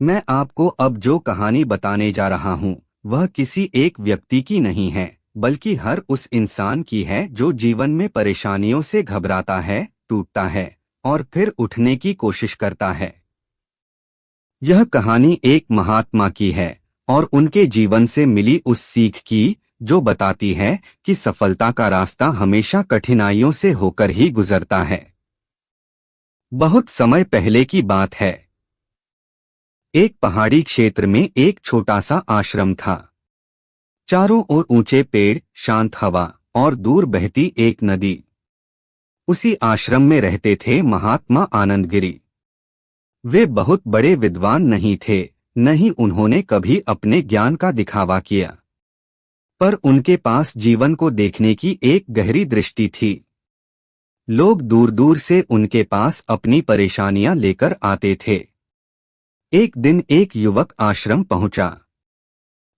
मैं आपको अब जो कहानी बताने जा रहा हूँ वह किसी एक व्यक्ति की नहीं है, बल्कि हर उस इंसान की है जो जीवन में परेशानियों से घबराता है, टूटता है और फिर उठने की कोशिश करता है। यह कहानी एक महात्मा की है और उनके जीवन से मिली उस सीख की जो बताती है कि सफलता का रास्ता हमेशा कठिनाइयों से होकर ही गुजरता है। बहुत समय पहले की बात है। एक पहाड़ी क्षेत्र में एक छोटा सा आश्रम था। चारों ओर ऊंचे पेड़, शांत हवा और दूर बहती एक नदी। उसी आश्रम में रहते थे महात्मा आनंदगिरी। वे बहुत बड़े विद्वान नहीं थे, न ही उन्होंने कभी अपने ज्ञान का दिखावा किया, पर उनके पास जीवन को देखने की एक गहरी दृष्टि थी। लोग दूर दूर से उनके पास अपनी परेशानियां लेकर आते थे। एक दिन एक युवक आश्रम पहुंचा।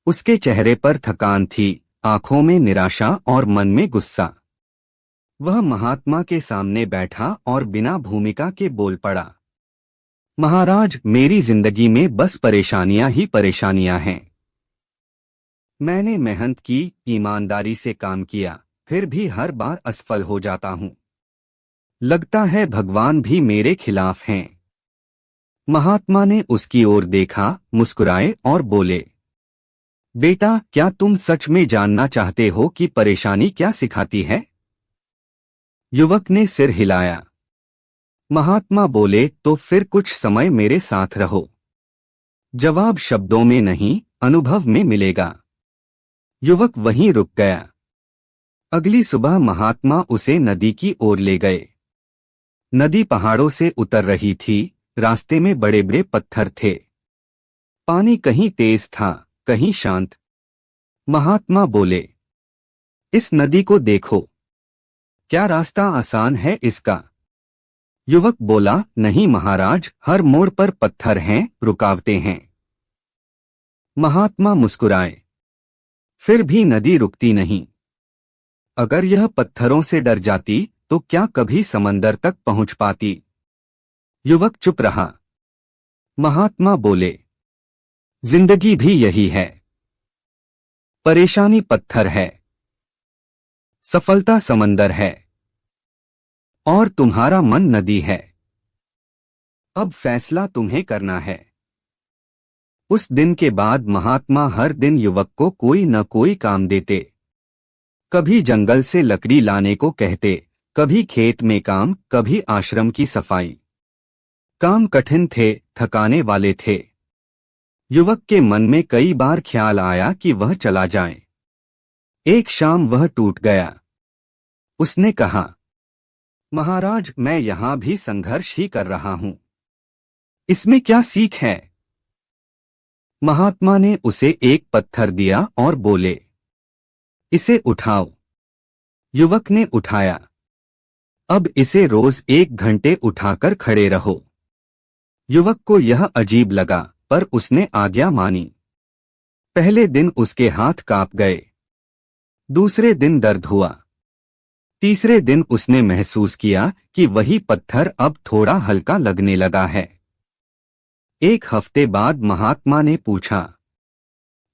उसके चेहरे पर थकान थी, आंखों में निराशा और मन में गुस्सा। वह महात्मा के सामने बैठा और बिना भूमिका के बोल पड़ा, महाराज, मेरी जिंदगी में बस परेशानियां ही परेशानियां हैं। मैंने मेहनत की, ईमानदारी से काम किया, फिर भी हर बार असफल हो जाता हूँ। लगता है भगवान भी मेरे खिलाफ हैं। महात्मा ने उसकी ओर देखा, मुस्कुराए और बोले, बेटा, क्या तुम सच में जानना चाहते हो कि परेशानी क्या सिखाती है? युवक ने सिर हिलाया। महात्मा बोले, तो फिर कुछ समय मेरे साथ रहो। जवाब शब्दों में नहीं, अनुभव में मिलेगा। युवक वहीं रुक गया। अगली सुबह महात्मा उसे नदी की ओर ले गए। नदी पहाड़ों से उतर रही थी, रास्ते में बड़े बड़े पत्थर थे। पानी कहीं तेज था, कहीं शांत। महात्मा बोले, इस नदी को देखो, क्या रास्ता आसान है इसका? युवक बोला, नहीं महाराज, हर मोड़ पर पत्थर हैं, रुकावटें हैं। महात्मा मुस्कुराए, फिर भी नदी रुकती नहीं। अगर यह पत्थरों से डर जाती तो क्या कभी समंदर तक पहुंच पाती? युवक चुप रहा। महात्मा बोले, जिंदगी भी यही है। परेशानी पत्थर है, सफलता समंदर है और तुम्हारा मन नदी है। अब फैसला तुम्हें करना है। उस दिन के बाद महात्मा हर दिन युवक को कोई न कोई काम देते। कभी जंगल से लकड़ी लाने को कहते, कभी खेत में काम, कभी आश्रम की सफाई। काम कठिन थे, थकाने वाले थे। युवक के मन में कई बार ख्याल आया कि वह चला जाए। एक शाम वह टूट गया। उसने कहा, महाराज, मैं यहां भी संघर्ष ही कर रहा हूं। इसमें क्या सीख है? महात्मा ने उसे एक पत्थर दिया और बोले, इसे उठाओ। युवक ने उठाया। अब इसे रोज 1 घंटे उठाकर खड़े रहो। युवक को यह अजीब लगा, पर उसने आज्ञा मानी। पहले दिन उसके हाथ कांप गए। दूसरे दिन दर्द हुआ। तीसरे दिन उसने महसूस किया कि वही पत्थर अब थोड़ा हल्का लगने लगा है। 1 हफ्ते बाद महात्मा ने पूछा,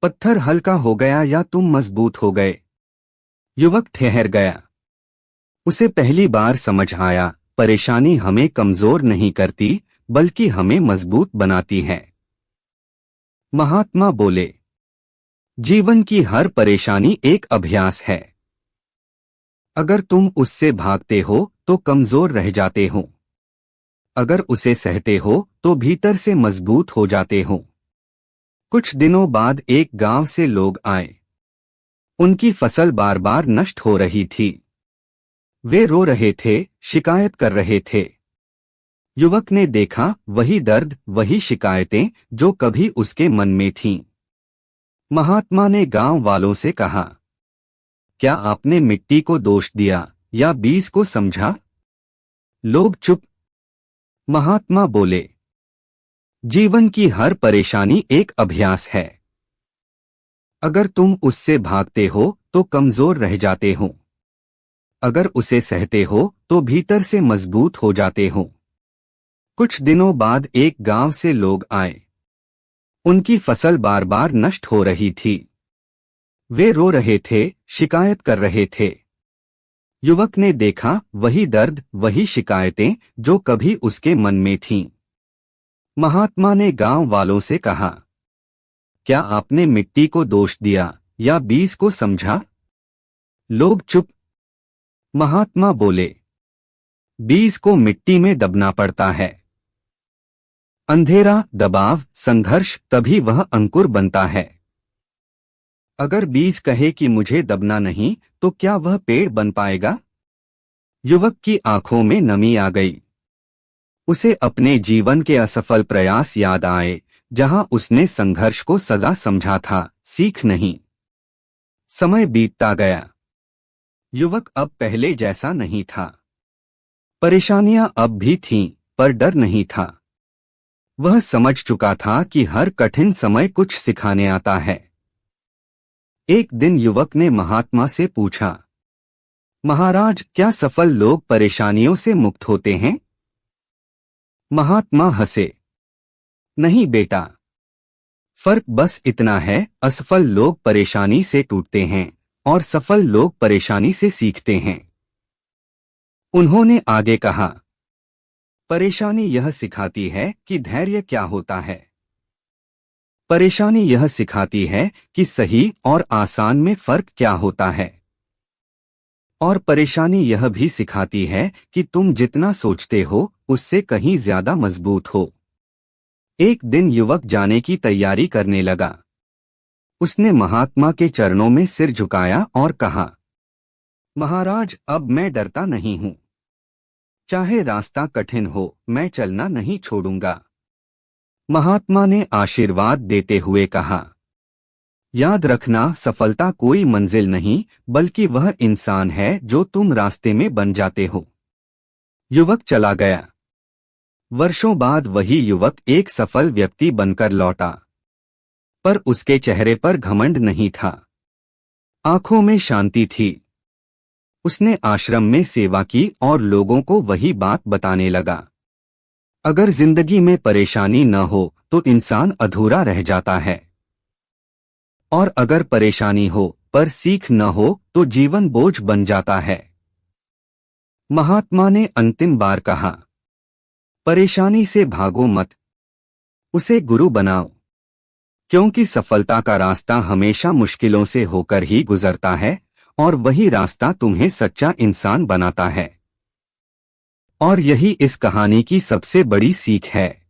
पत्थर हल्का हो गया या तुम मजबूत हो गए? युवक ठहर गया। उसे पहली बार समझ आया, परेशानी हमें कमजोर नहीं करती, बल्कि हमें मजबूत बनाती है। महात्मा बोले, जीवन की हर परेशानी एक अभ्यास है। अगर तुम उससे भागते हो तो कमजोर रह जाते हो। अगर उसे सहते हो तो भीतर से मजबूत हो जाते हो। कुछ दिनों बाद एक गांव से लोग आए। उनकी फसल बार बार नष्ट हो रही थी। वे रो रहे थे, शिकायत कर रहे थे। युवक ने देखा, वही दर्द, वही शिकायतें जो कभी उसके मन में थीं। महात्मा ने गांव वालों से कहा, क्या आपने मिट्टी को दोष दिया या बीज को समझा? लोग चुप। महात्मा बोले, जीवन की हर परेशानी एक अभ्यास है। अगर तुम उससे भागते हो तो कमजोर रह जाते हो। अगर उसे सहते हो तो भीतर से मजबूत हो जाते हो। कुछ दिनों बाद एक गांव से लोग आए। उनकी फसल बार बार नष्ट हो रही थी। वे रो रहे थे, शिकायत कर रहे थे। युवक ने देखा वही दर्द, वही शिकायतें जो कभी उसके मन में थीं। महात्मा ने गांव वालों से कहा, क्या आपने मिट्टी को दोष दिया या बीज को समझा? लोग चुप। महात्मा बोले, बीज को मिट्टी में दबना पड़ता है। अंधेरा, दबाव, संघर्ष, तभी वह अंकुर बनता है। अगर बीज कहे कि मुझे दबना नहीं, तो क्या वह पेड़ बन पाएगा? युवक की आंखों में नमी आ गई। उसे अपने जीवन के असफल प्रयास याद आए, जहां उसने संघर्ष को सजा समझा था, सीख नहीं। समय बीतता गया। युवक अब पहले जैसा नहीं था। परेशानियां अब भी थीं, पर डर नहीं था। वह समझ चुका था कि हर कठिन समय कुछ सिखाने आता है। एक दिन युवक ने महात्मा से पूछा, महाराज, क्या सफल लोग परेशानियों से मुक्त होते हैं? महात्मा हंसे, नहीं बेटा, फर्क बस इतना है, असफल लोग परेशानी से टूटते हैं और सफल लोग परेशानी से सीखते हैं। उन्होंने आगे कहा, परेशानी यह सिखाती है कि धैर्य क्या होता है। परेशानी यह सिखाती है कि सही और आसान में फर्क क्या होता है। और परेशानी यह भी सिखाती है कि तुम जितना सोचते हो उससे कहीं ज्यादा मजबूत हो। एक दिन युवक जाने की तैयारी करने लगा। उसने महात्मा के चरणों में सिर झुकाया और कहा, महाराज, अब मैं डरता नहीं हूं। चाहे रास्ता कठिन हो, मैं चलना नहीं छोड़ूंगा। महात्मा ने आशीर्वाद देते हुए कहा, याद रखना, सफलता कोई मंजिल नहीं, बल्कि वह इंसान है जो तुम रास्ते में बन जाते हो। युवक चला गया। वर्षों बाद वही युवक एक सफल व्यक्ति बनकर लौटा, पर उसके चेहरे पर घमंड नहीं था। आंखों में शांति थी। उसने आश्रम में सेवा की और लोगों को वही बात बताने लगा। अगर जिंदगी में परेशानी न हो तो इंसान अधूरा रह जाता है, और अगर परेशानी हो पर सीख न हो तो जीवन बोझ बन जाता है। महात्मा ने अंतिम बार कहा, परेशानी से भागो मत, उसे गुरु बनाओ, क्योंकि सफलता का रास्ता हमेशा मुश्किलों से होकर ही गुजरता है और वही रास्ता तुम्हें सच्चा इंसान बनाता है। और यही इस कहानी की सबसे बड़ी सीख है।